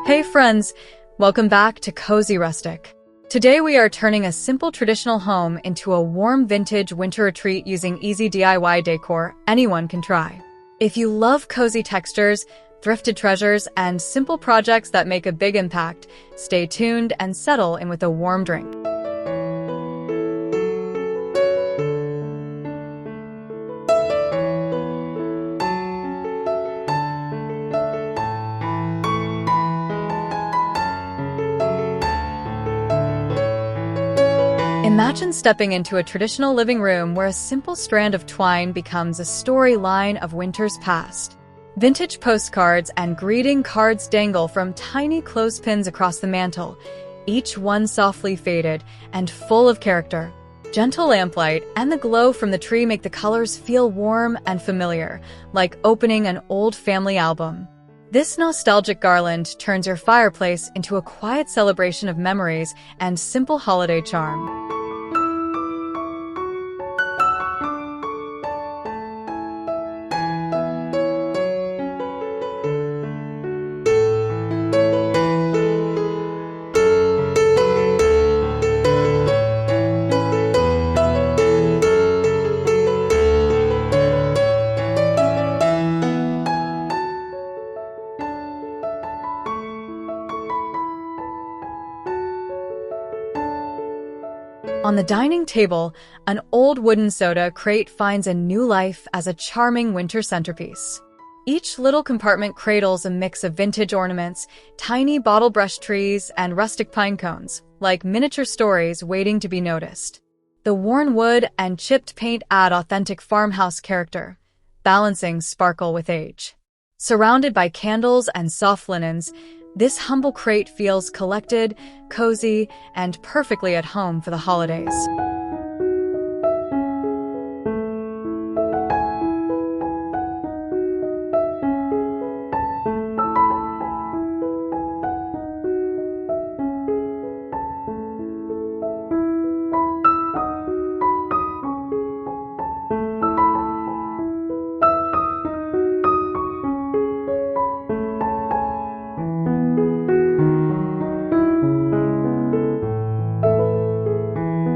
Hey friends, welcome back to Cozy Rustic. Today we are turning a simple traditional home into a warm vintage winter retreat using easy DIY decor anyone can try. If you love cozy textures, thrifted treasures, and simple projects that make a big impact, stay tuned and settle in with a warm drink. Imagine stepping into a traditional living room where a simple strand of twine becomes a storyline of winter's past. Vintage postcards and greeting cards dangle from tiny clothespins across the mantel, each one softly faded and full of character. Gentle lamplight and the glow from the tree make the colors feel warm and familiar, like opening an old family album. This nostalgic garland turns your fireplace into a quiet celebration of memories and simple holiday charm. On the dining table, an old wooden soda crate finds a new life as a charming winter centerpiece. Each little compartment cradles a mix of vintage ornaments, tiny bottle brush trees, and rustic pine cones, like miniature stories waiting to be noticed. The worn wood and chipped paint add authentic farmhouse character, balancing sparkle with age. Surrounded by candles and soft linens, this humble crate feels collected, cozy, and perfectly at home for the holidays.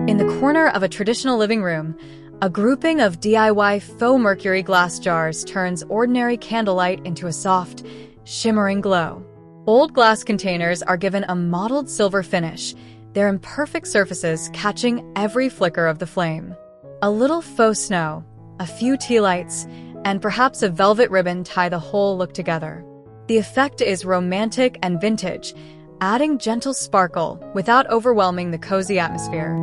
In the corner of a traditional living room, a grouping of DIY faux Mercury glass jars turns ordinary candlelight into a soft, shimmering glow. Old glass containers are given a mottled silver finish, their imperfect surfaces catching every flicker of the flame. A little faux snow, a few tea lights, and perhaps a velvet ribbon tie the whole look together. The effect is romantic and vintage, adding gentle sparkle without overwhelming the cozy atmosphere.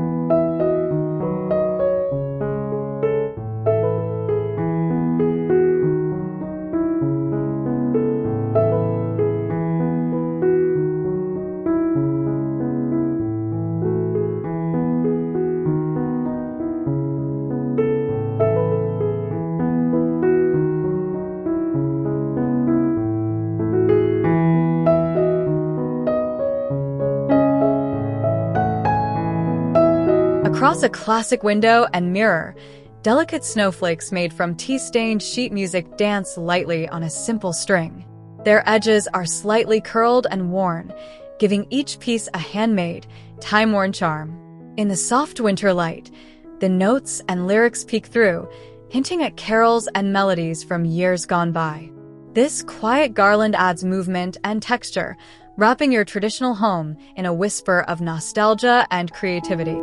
Across a classic window and mirror, delicate snowflakes made from tea-stained sheet music dance lightly on a simple string. Their edges are slightly curled and worn, giving each piece a handmade, time-worn charm. In the soft winter light, the notes and lyrics peek through, hinting at carols and melodies from years gone by. This quiet garland adds movement and texture, wrapping your traditional home in a whisper of nostalgia and creativity.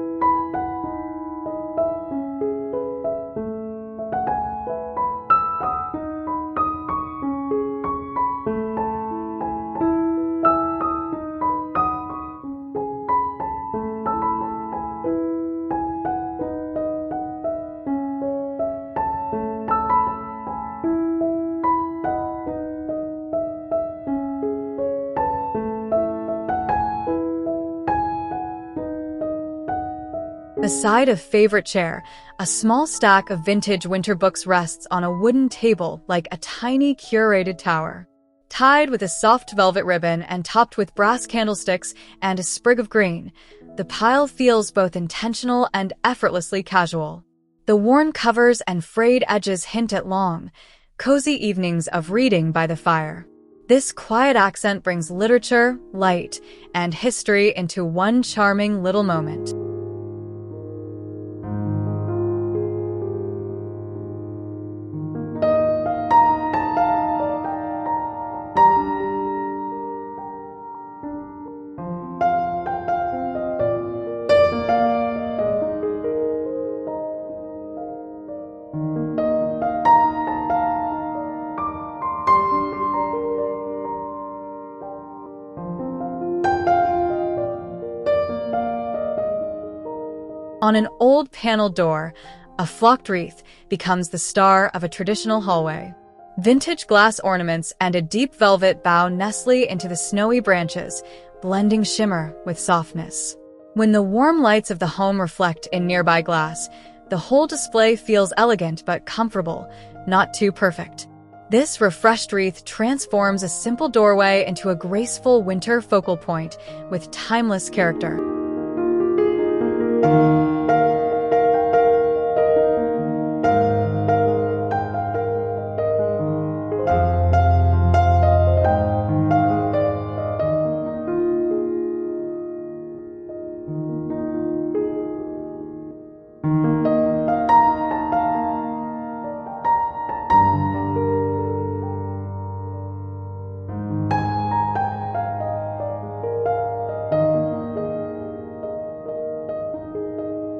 Beside a favorite chair, a small stack of vintage winter books rests on a wooden table like a tiny curated tower. Tied with a soft velvet ribbon and topped with brass candlesticks and a sprig of green, the pile feels both intentional and effortlessly casual. The worn covers and frayed edges hint at long, cozy evenings of reading by the fire. This quiet accent brings literature, light, and history into one charming little moment. On an old paneled door, a flocked wreath becomes the star of a traditional hallway. Vintage glass ornaments and a deep velvet bow nestle into the snowy branches, blending shimmer with softness. When the warm lights of the home reflect in nearby glass, the whole display feels elegant but comfortable, not too perfect. This refreshed wreath transforms a simple doorway into a graceful winter focal point with timeless character.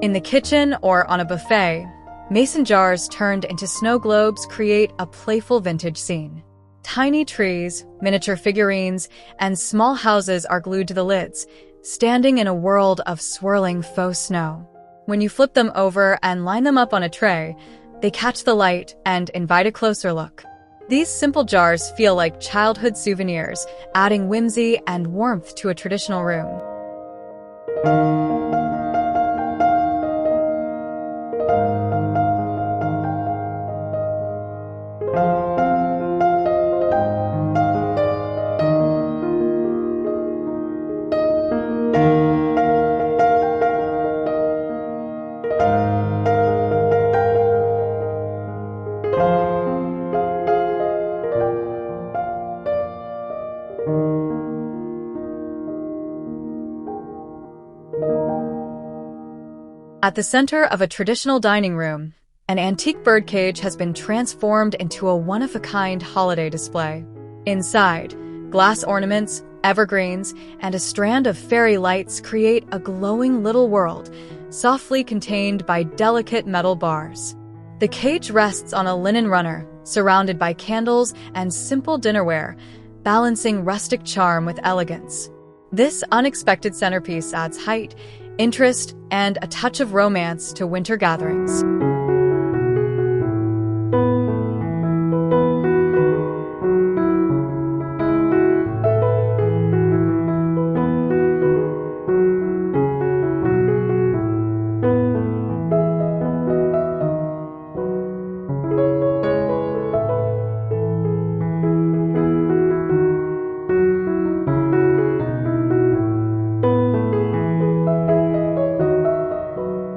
In the kitchen or on a buffet, mason jars turned into snow globes create a playful vintage scene. Tiny trees, miniature figurines, and small houses are glued to the lids, standing in a world of swirling faux snow. When you flip them over and line them up on a tray, they catch the light and invite a closer look. These simple jars feel like childhood souvenirs, adding whimsy and warmth to a traditional room. At the center of a traditional dining room, an antique birdcage has been transformed into a one-of-a-kind holiday display. Inside, glass ornaments, evergreens, and a strand of fairy lights create a glowing little world, softly contained by delicate metal bars. The cage rests on a linen runner, surrounded by candles and simple dinnerware, balancing rustic charm with elegance. This unexpected centerpiece adds height, interest, and a touch of romance to winter gatherings.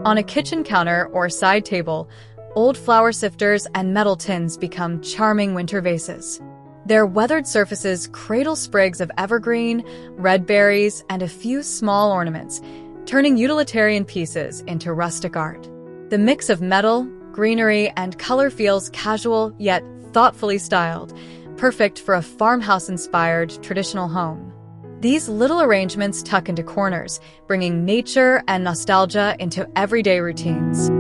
On a kitchen counter or side table, old flour sifters and metal tins become charming winter vases. Their weathered surfaces cradle sprigs of evergreen, red berries, and a few small ornaments, turning utilitarian pieces into rustic art. The mix of metal, greenery, and color feels casual yet thoughtfully styled, perfect for a farmhouse-inspired traditional home. These little arrangements tuck into corners, bringing nature and nostalgia into everyday routines.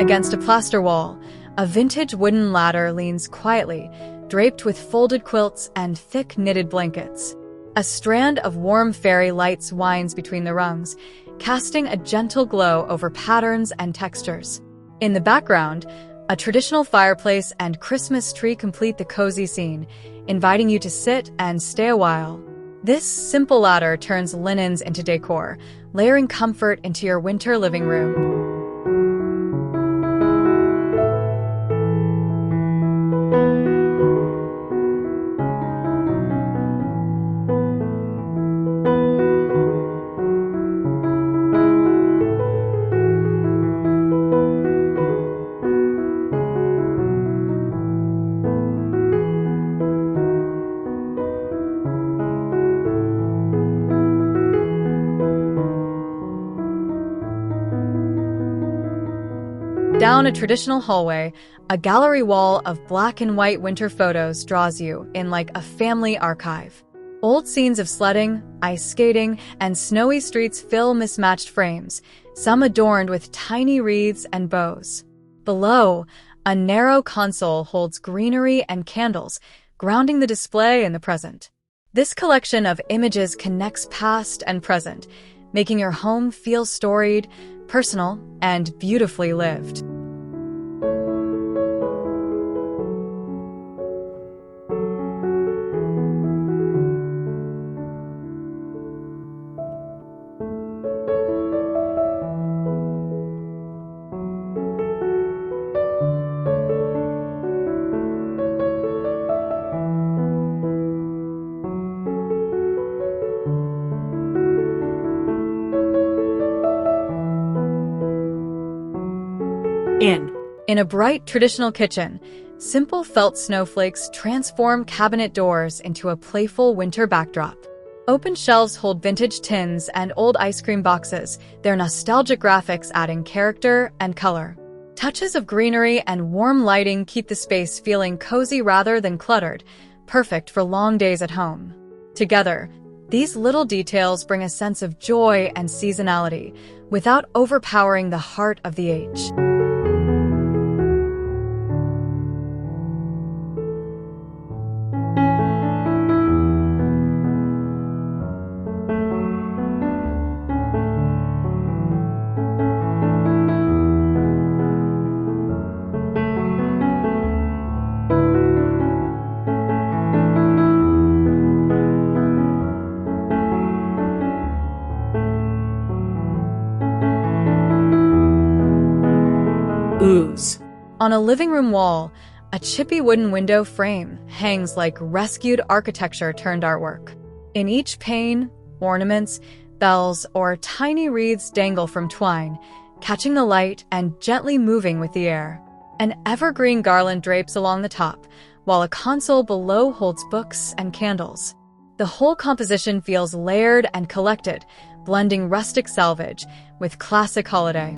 Against a plaster wall, a vintage wooden ladder leans quietly, draped with folded quilts and thick knitted blankets. A strand of warm fairy lights winds between the rungs, casting a gentle glow over patterns and textures. In the background, a traditional fireplace and Christmas tree complete the cozy scene, inviting you to sit and stay a while. This simple ladder turns linens into decor, layering comfort into your winter living room. Down a traditional hallway, a gallery wall of black and white winter photos draws you in like a family archive. Old scenes of sledding, ice skating, and snowy streets fill mismatched frames, some adorned with tiny wreaths and bows. Below, a narrow console holds greenery and candles, grounding the display in the present. This collection of images connects past and present, making your home feel storied, personal, and beautifully lived. In a bright traditional kitchen, simple felt snowflakes transform cabinet doors into a playful winter backdrop. Open shelves hold vintage tins and old ice cream boxes, their nostalgic graphics adding character and color. Touches of greenery and warm lighting keep the space feeling cozy rather than cluttered, perfect for long days at home. Together, these little details bring a sense of joy and seasonality without overpowering the heart of the age. Ooze. On a living room wall, a chippy wooden window frame hangs like rescued architecture turned artwork. In each pane, ornaments, bells, or tiny wreaths dangle from twine, catching the light and gently moving with the air. An evergreen garland drapes along the top, while a console below holds books and candles. The whole composition feels layered and collected, blending rustic salvage with classic holiday.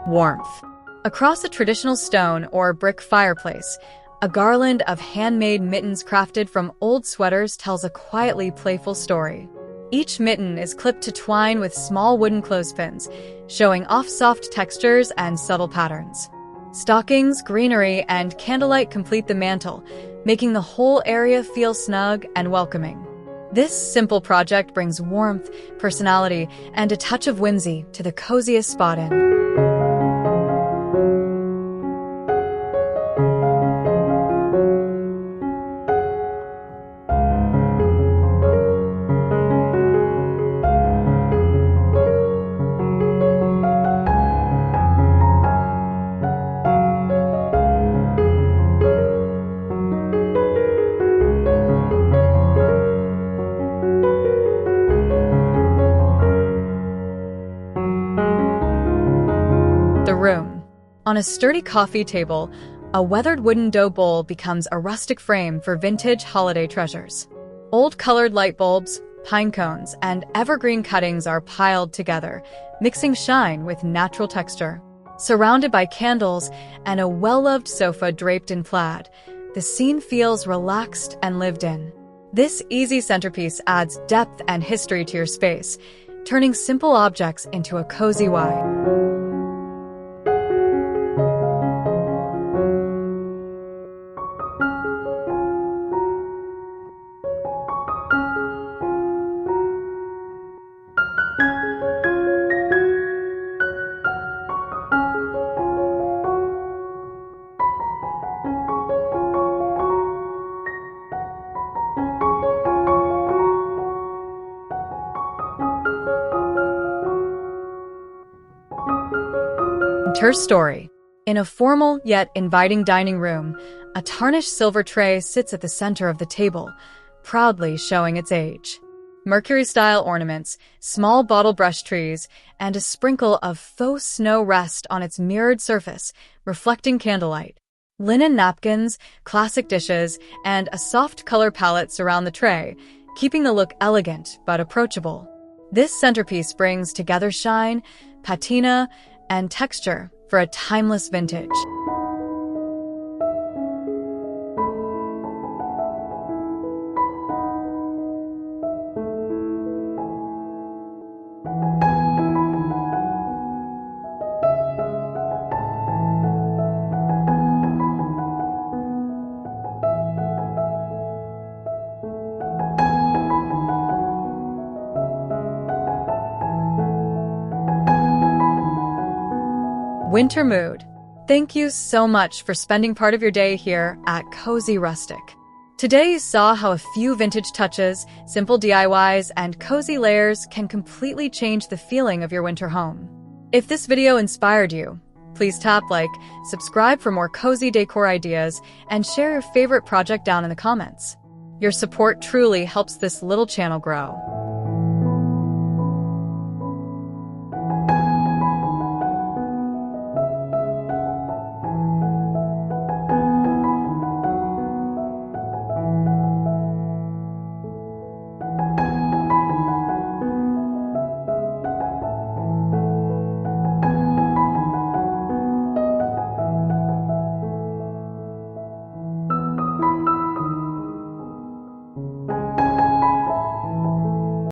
Warmth. Across a traditional stone or brick fireplace, a garland of handmade mittens crafted from old sweaters tells a quietly playful story. Each mitten is clipped to twine with small wooden clothespins, showing off soft textures and subtle patterns. Stockings, greenery, and candlelight complete the mantel, making the whole area feel snug and welcoming. This simple project brings warmth, personality, and a touch of whimsy to the coziest spot in. On a sturdy coffee table, a weathered wooden dough bowl becomes a rustic frame for vintage holiday treasures. Old colored light bulbs, pine cones, and evergreen cuttings are piled together, mixing shine with natural texture. Surrounded by candles and a well-loved sofa draped in plaid, the scene feels relaxed and lived in. This easy centerpiece adds depth and history to your space, turning simple objects into a cozy vibe. Her story. In a formal yet inviting dining room, a tarnished silver tray sits at the center of the table, proudly showing its age. Mercury-style ornaments, small bottle brush trees, and a sprinkle of faux snow rest on its mirrored surface, reflecting candlelight. Linen napkins, classic dishes, and a soft color palette surround the tray, keeping the look elegant but approachable. This centerpiece brings together shine, patina, and texture for a timeless vintage. Winter mood. Thank you so much for spending part of your day here at Cozy Rustic. Today you saw how a few vintage touches, simple DIYs, and cozy layers can completely change the feeling of your winter home. If this video inspired you, please tap like, subscribe for more cozy decor ideas, and share your favorite project down in the comments. Your support truly helps this little channel grow.